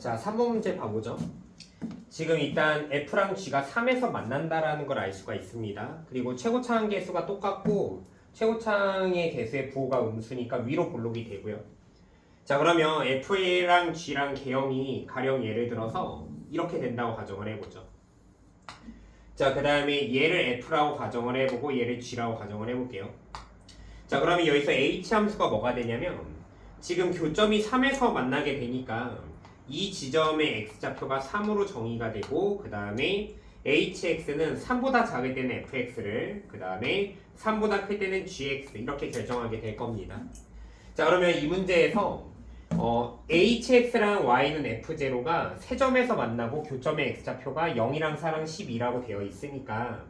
자, 3번 문제 봐보죠. 지금 일단 F랑 G가 3에서 만난다라는 걸 알 수가 있습니다. 그리고 최고차항 개수가 똑같고 최고차항의 개수의 부호가 음수니까 위로 볼록이 되고요. 자, 그러면 F랑 G랑 개형이 가령 예를 들어서 이렇게 된다고 가정을 해보죠. 자, 그 다음에 얘를 F라고 가정을 해보고 얘를 G라고 가정을 해볼게요. 자, 그러면 여기서 H함수가 뭐가 되냐면 지금 교점이 3에서 만나게 되니까 이 지점의 x좌표가 3으로 정의가 되고 그 다음에 hx는 3보다 작을 때는 fx를 그 다음에 3보다 클 때는 gx 이렇게 결정하게 될 겁니다. 자, 그러면 이 문제에서 hx랑 y는 f0가 세 점에서 만나고 교점의 x좌표가 0이랑 4랑 12라고 되어 있으니까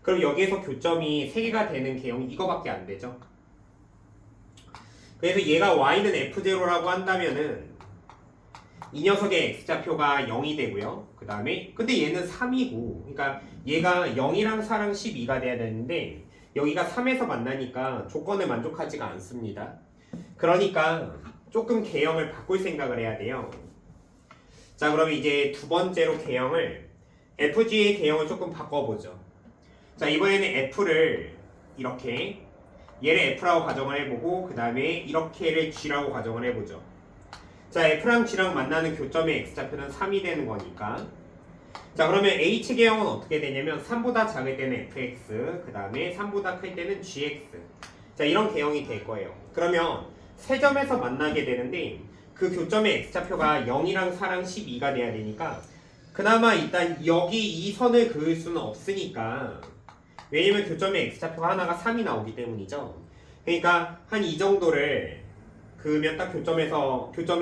그럼 여기에서 교점이 3개가 되는 개형이 이거밖에 안 되죠. 그래서 얘가 y는 f0라고 한다면은 이 녀석의 x좌표가 0이 되고요. 그 다음에 근데 얘는 3이고 그러니까 얘가 0이랑 4랑 12가 돼야 되는데 여기가 3에서 만나니까 조건을 만족하지가 않습니다. 그러니까 조금 개형을 바꿀 생각을 해야 돼요. 자, 그럼 이제 두 번째로 개형을 FG의 개형을 조금 바꿔보죠. 자, 이번에는 F를 이렇게 얘를 F라고 가정을 해보고 그 다음에 이렇게를 G라고 가정을 해보죠. 자, F랑 G랑 만나는 교점의 X좌표는 3이 되는 거니까 자, 그러면 H 개형은 어떻게 되냐면 3보다 작을 때는 fx 그 다음에 3보다 클 때는 gx 자, 이런 개형이 될 거예요. 그러면 세 점에서 만나게 되는데 그 교점의 X좌표가 0이랑 4랑 12가 돼야 되니까 그나마 일단 여기 이 선을 그을 수는 없으니까 왜냐면 교점의 X좌표가 하나가 3이 나오기 때문이죠. 그러니까 한 이 정도를 그으면 딱 교점이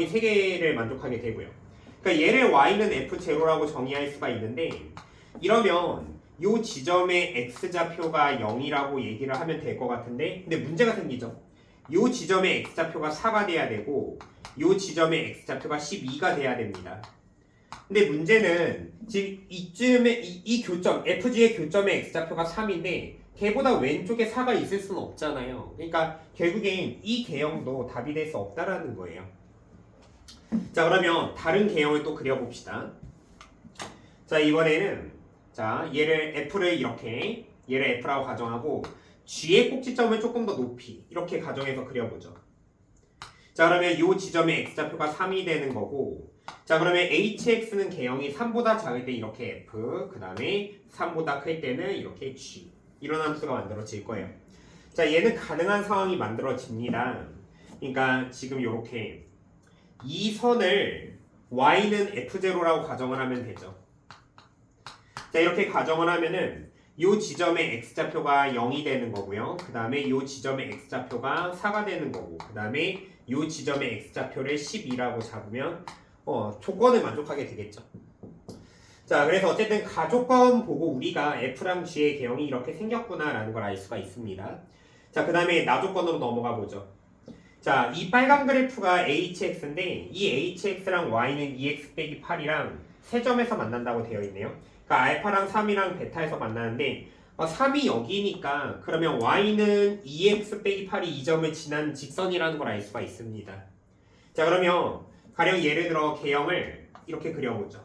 3개를 만족하게 되고요. 그러니까 얘를 y는 f0라고 정의할 수가 있는데 이러면 이 지점의 x좌표가 0이라고 얘기를 하면 될 것 같은데 근데 문제가 생기죠. 이 지점의 x좌표가 4가 돼야 되고 이 지점의 x좌표가 12가 돼야 됩니다. 근데 문제는 지금 이쯤에 이 교점 FG의 교점의 x좌표가 3인데 걔보다 왼쪽에 4가 있을 수는 없잖아요. 그러니까 결국엔 이 개형도 답이 될 수 없다라는 거예요. 자, 그러면 다른 개형을 또 그려봅시다. 자, 이번에는 자, 얘를 얘를 F라고 가정하고 G의 꼭지점을 조금 더 높이 이렇게 가정해서 그려보죠. 자, 그러면 이 지점의 x좌표가 3이 되는 거고 자, 그러면 hx는 개형이 3보다 작을 때 이렇게 f 그 다음에 3보다 클 때는 이렇게 g 이런 함수가 만들어질 거예요. 자, 얘는 가능한 상황이 만들어집니다. 그러니까 지금 이렇게 이 선을 y는 f0라고 가정을 하면 되죠. 자, 이렇게 가정을 하면은 이 지점의 x좌표가 0이 되는 거고요. 그 다음에 이 지점의 x좌표가 4가 되는 거고 그 다음에 이 지점의 x좌표를 12라고 잡으면 조건을 만족하게 되겠죠. 자, 그래서 어쨌든 가조건 보고 우리가 F랑 G의 개형이 이렇게 생겼구나 라는 걸 알 수가 있습니다. 자, 그 다음에 나조건으로 넘어가 보죠. 자, 이 빨간 그래프가 hx인데 이 hx랑 y는 2x 빼기 8이랑 세 점에서 만난다고 되어 있네요. 그러니까 알파랑 3이랑 베타에서 만나는데 3이 여기니까 그러면 y는 2x 빼기 8이 이 점을 지난 직선이라는 걸 알 수가 있습니다. 자, 그러면 가령 예를 들어 개형을 이렇게 그려보죠.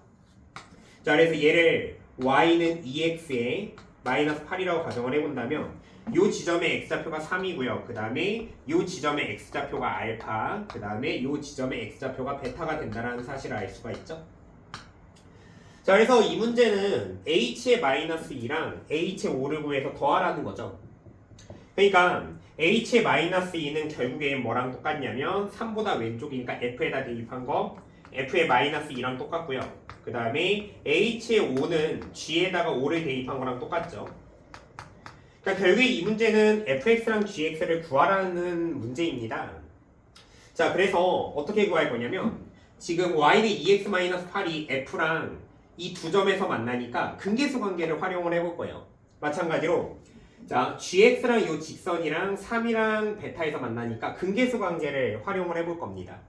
자, 그래서 얘를 y는 2x에 마이너스 8이라고 가정을 해본다면 이 지점의 x좌표가 3이고요. 그 다음에 이 지점의 x좌표가 알파 그 다음에 이 지점의 x좌표가 베타가 된다는 사실을 알 수가 있죠. 자, 그래서 이 문제는 h의 마이너스 2랑 h의 5를 구해서 더하라는 거죠. 그러니까 h의 마이너스 2는 결국에 뭐랑 똑같냐면 3보다 왼쪽이니까 f에다 대입한 거 f의 마이너스 2랑 똑같고요. 그 다음에 h의 5는 g에다가 5를 대입한 거랑 똑같죠. 그러니까 결국에 이 문제는 fx랑 gx를 구하라는 문제입니다. 자, 그래서 어떻게 구할 거냐면 지금 y는 2x-8이 f랑 이 두 점에서 만나니까 근계수 관계를 활용을 해볼 거예요. 마찬가지로 자, gx랑 이 직선이랑 3이랑 베타에서 만나니까 근계수 관계를 활용을 해볼 겁니다.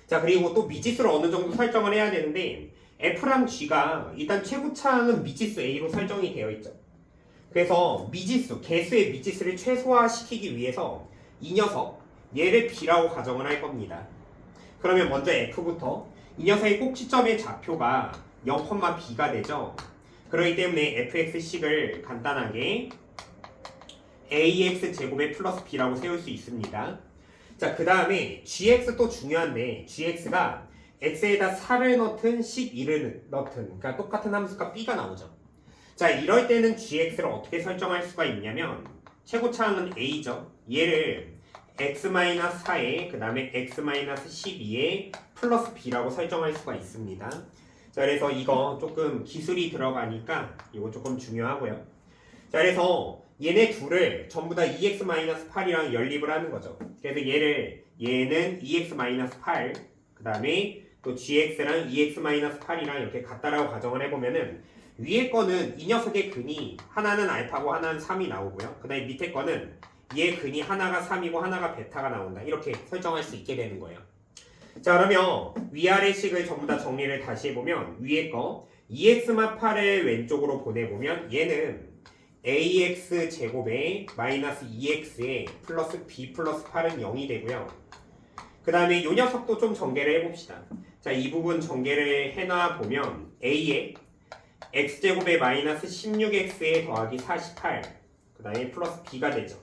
자, 그리고 또 미지수를 어느 정도 설정을 해야 되는데 f랑 g가 일단 최고차항은 미지수 a로 설정이 되어 있죠. 그래서 개수의 미지수를 최소화시키기 위해서 이 녀석 얘를 b라고 가정을 할 겁니다. 그러면 먼저 f부터 이 녀석의 꼭지점의 좌표가 0,b가 되죠. 그렇기 때문에 fx식을 간단하게 ax 제곱의 플러스 b라고 세울 수 있습니다. 자, 그 다음에 gx 또 중요한데 gx가 x에다 4를 넣든 12를 넣든 그러니까 똑같은 함수가 b가 나오죠. 자, 이럴 때는 gx를 어떻게 설정할 수가 있냐면 최고차항은 a죠. 얘를 x-4에 그 다음에 x-12에 플러스 b라고 설정할 수가 있습니다. 자, 그래서 이거 조금 기술이 들어가니까 이거 조금 중요하고요. 자, 그래서 얘네 둘을 전부 다 2x-8이랑 연립을 하는 거죠. 그래서 얘는 2x-8 그 다음에 또 gx랑 2x-8이랑 이렇게 같다라고 가정을 해보면은 위에 거는 이 녀석의 근이 하나는 알파고 하나는 3이 나오고요. 그 다음에 밑에 거는 얘 근이 하나가 3이고 하나가 베타가 나온다. 이렇게 설정할 수 있게 되는 거예요. 자, 그러면 위아래 식을 전부 다 정리를 다시 해보면 위에 거 2x-8을 왼쪽으로 보내보면 얘는 ax 제곱에 마이너스 2x에 플러스 b 플러스 8은 0이 되고요. 그 다음에 이 녀석도 좀 전개를 해봅시다. 자, 이 부분 전개를 해놔 보면 a에 x제곱에 마이너스 16x에 더하기 48 그 다음에 플러스 b가 되죠.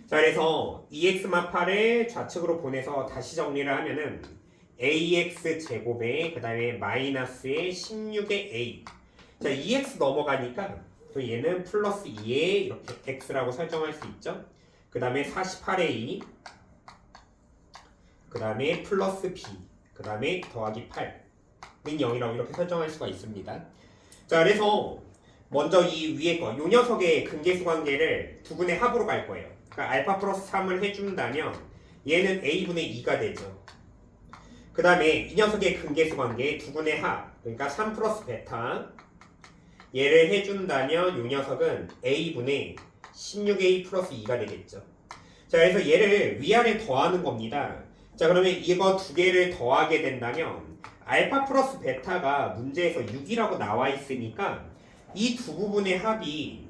자, 그래서 2x-8을 좌측으로 보내서 다시 정리를 하면은 ax 제곱에 그 다음에 마이너스에 16의 a. 자, 2x 넘어가니까 또 얘는 플러스 2에 이렇게 x라고 설정할 수 있죠. 그 다음에 48a 그 다음에 플러스 b 그 다음에 더하기 8는 0이라고 이렇게 설정할 수가 있습니다. 자, 그래서 먼저 이 위에 거, 요 녀석의 근계수 관계를 두 분의 합으로 갈 거예요. 그러니까 알파 플러스 3을 해준다면 얘는 a분의 2가 되죠. 그 다음에 이 녀석의 근계수 관계 두 분의 합, 그러니까 3 플러스 베타 얘를 해준다면 요 녀석은 a분의 16a 플러스 2가 되겠죠. 자, 그래서 얘를 위아래 더하는 겁니다. 자, 그러면 이거 두 개를 더하게 된다면 알파 플러스 베타가 문제에서 6이라고 나와 있으니까 이 두 부분의 합이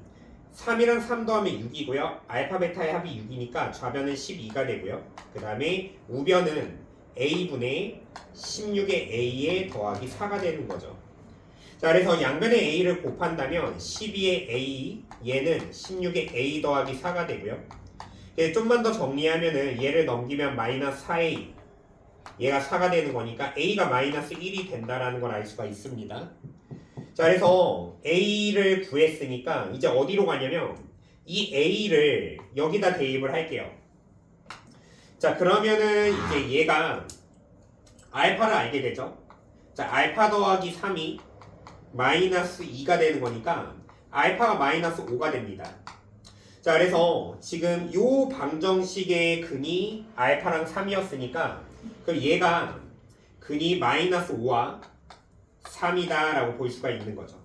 3이랑 3 더하면 6이고요. 알파 베타의 합이 6이니까 좌변은 12가 되고요. 그 다음에 우변은 a분의 16의 a에 더하기 4가 되는 거죠. 자, 그래서 양변의 a를 곱한다면 12의 a 얘는 16의 a 더하기 4가 되고요. 좀만 더 정리하면은 얘를 넘기면 마이너스 4a 얘가 4가 되는 거니까 a가 마이너스 1이 된다라는 걸 알 수가 있습니다. 자, 그래서 a를 구했으니까 이제 어디로 가냐면 이 a를 여기다 대입을 할게요. 자, 그러면은 이제 얘가 알파를 알게 되죠. 자, 알파 더하기 3이 마이너스 2가 되는 거니까 알파가 마이너스 5가 됩니다. 자, 그래서 지금 요 방정식의 근이 알파랑 3이었으니까 그럼 얘가 근이 마이너스 5와 3이다 라고 볼 수가 있는 거죠.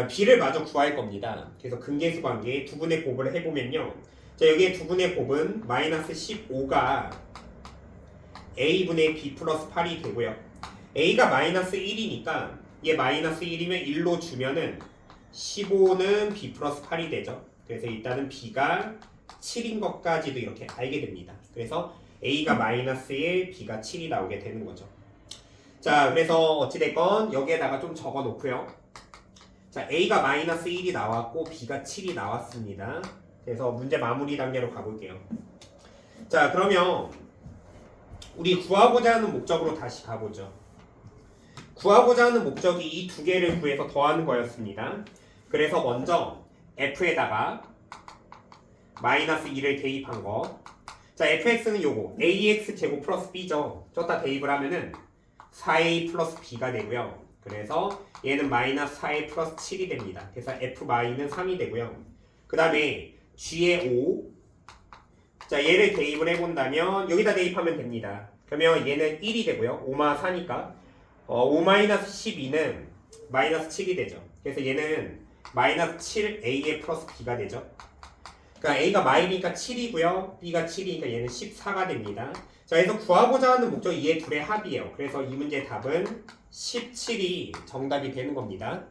b를 마저 구할 겁니다. 그래서 근계수 관계 두 분의 곱을 해보면요. 자, 여기에 두 분의 곱은 마이너스 15가 a분의 b 플러스 8이 되고요. a가 마이너스 1이니까 얘 마이너스 1이면 1로 주면은 15는 b 플러스 8이 되죠. 그래서 일단은 b가 7인 것까지도 이렇게 알게 됩니다. 그래서 a가 마이너스 1, b가 7이 나오게 되는 거죠. 자, 그래서 어찌됐건 여기에다가 좀 적어 놓고요. 자, a가 마이너스 1이 나왔고 b가 7이 나왔습니다. 그래서 문제 마무리 단계로 가볼게요. 자, 그러면 우리 구하고자 하는 목적으로 다시 가보죠. 구하고자 하는 목적이 이 두 개를 구해서 더하는 거였습니다. 그래서 먼저 f에다가 마이너스 2를 대입한 거. 자, fx는 요거 ax 제곱 플러스 b죠. 저다 대입을 하면은 4a 플러스 b가 되고요. 그래서 얘는 마이너스 4a 플러스 7이 됩니다. 그래서 f-는 3이 되고요. 그 다음에 g의 5. 자, 얘를 대입을 해본다면 여기다 대입하면 됩니다. 그러면 얘는 1이 되고요. 5-4니까 5-12는 마이너스 7이 되죠. 그래서 얘는 마이너스 7a의 플러스 b가 되죠. 그러니까 a가 마이니까 7이고요. b가 7이니까 얘는 14가 됩니다. 자, 그래서 구하고자 하는 목적이 얘 둘의 합이에요. 그래서 이 문제의 답은 17이 정답이 되는 겁니다.